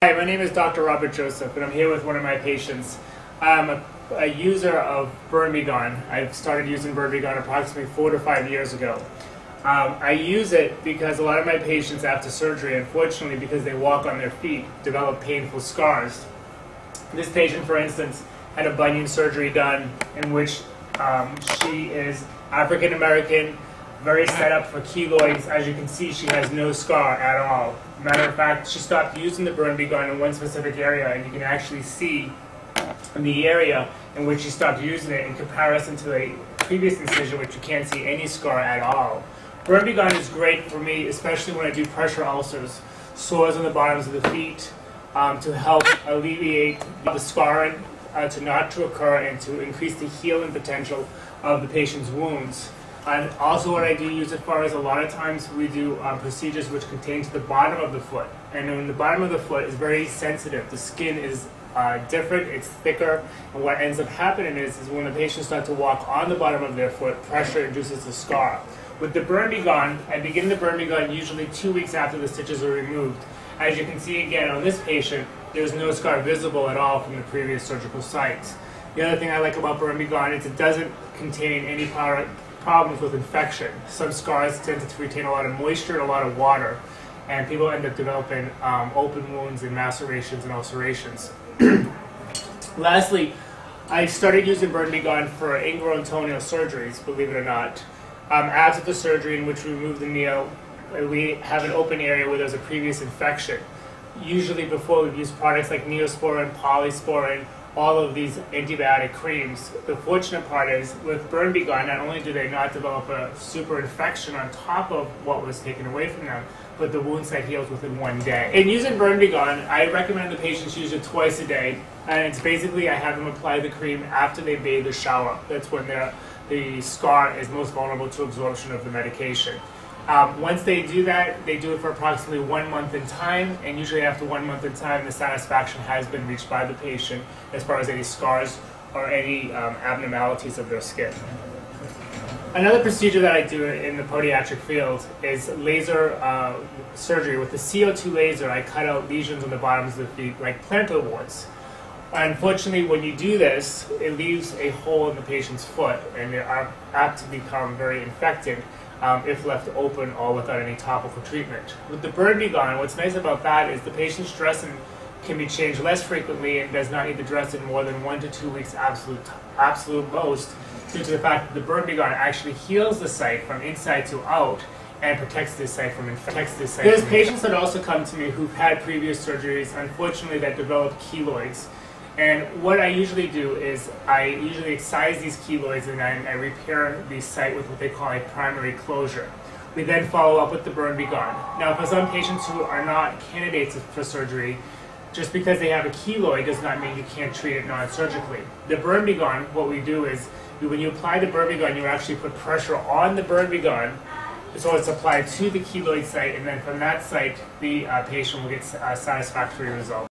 Hi, my name is Dr. Robert Joseph, and I'm here with one of my patients. I'm a user of Burn-B-Gone. I've started using Burn-B-Gone approximately 4 to 5 years ago. I use it because a lot of my patients after surgery, unfortunately, because they walk on their feet, develop painful scars. This patient, for instance, had a bunion surgery done in which she is African American, very set up for keloids. As you can see, she has no scar at all. Matter of fact, she stopped using the Burn-B-Gone in one specific area, and you can actually see the area in which she stopped using it in comparison to a previous incision, which you can't see any scar at all. Burn-B-Gone is great for me, especially when I do pressure ulcers, sores on the bottoms of the feet, to help alleviate the scarring, to not to occur, and to increase the healing potential of the patient's wounds. And also what I do use it for is a lot of times we do procedures which contain to the bottom of the foot. And when the bottom of the foot is very sensitive, the skin is different, it's thicker, and what ends up happening is when the patients start to walk on the bottom of their foot, pressure induces a scar. With the Burn-B-Gone, I begin the Burn-B-Gone usually 2 weeks after the stitches are removed. As you can see again on this patient, there's no scar visible at all from the previous surgical sites. The other thing I like about Burn-B-Gone is it doesn't contain any problems with infection. Some scars tend to retain a lot of moisture and a lot of water, and people end up developing open wounds and macerations and ulcerations. Lastly, I started using Burn-B-Gone for ingrown toenail surgeries, believe it or not. After the surgery in which we remove the nail, we have an open area where there's a previous infection. Usually before we've used products like Neosporin, Polysporin, all of these antibiotic creams. The fortunate part is with Burn-B-Gone, not only do they not develop a super infection on top of what was taken away from them, but the wound site heals within 1 day. In using Burn-B-Gone, I recommend the patients use it twice a day, and it's basically I have them apply the cream after they bathe or shower. That's when the scar is most vulnerable to absorption of the medication. Once they do that, they do it for approximately 1 month in time, and usually after 1 month in time, the satisfaction has been reached by the patient as far as any scars or any abnormalities of their skin. Another procedure that I do in the podiatric field is laser surgery. With the CO2 laser, I cut out lesions on the bottoms of the feet like plantar warts. Unfortunately, when you do this, it leaves a hole in the patient's foot, and they are apt to become very infected if left open or without any topical treatment. With the Burn-B-Gone, what's nice about that is the patient's dressing can be changed less frequently and does not need to dress in more than 1 to 2 weeks absolute most, due to the fact that the Burn-B-Gone actually heals the site from inside to out and protects this site from infection. There's patients that also come to me who've had previous surgeries, unfortunately, that develop keloids. And what I usually do is I usually excise these keloids and I repair the site with what they call a primary closure. We then follow up with the Burn-B-Gone. Now, for some patients who are not candidates for surgery, just because they have a keloid does not mean you can't treat it non-surgically. The Burn-B-Gone, what we do is when you apply the Burn-B-Gone, you actually put pressure on the Burn-B-Gone so it's applied to the keloid site, and then from that site, the patient will get a satisfactory result.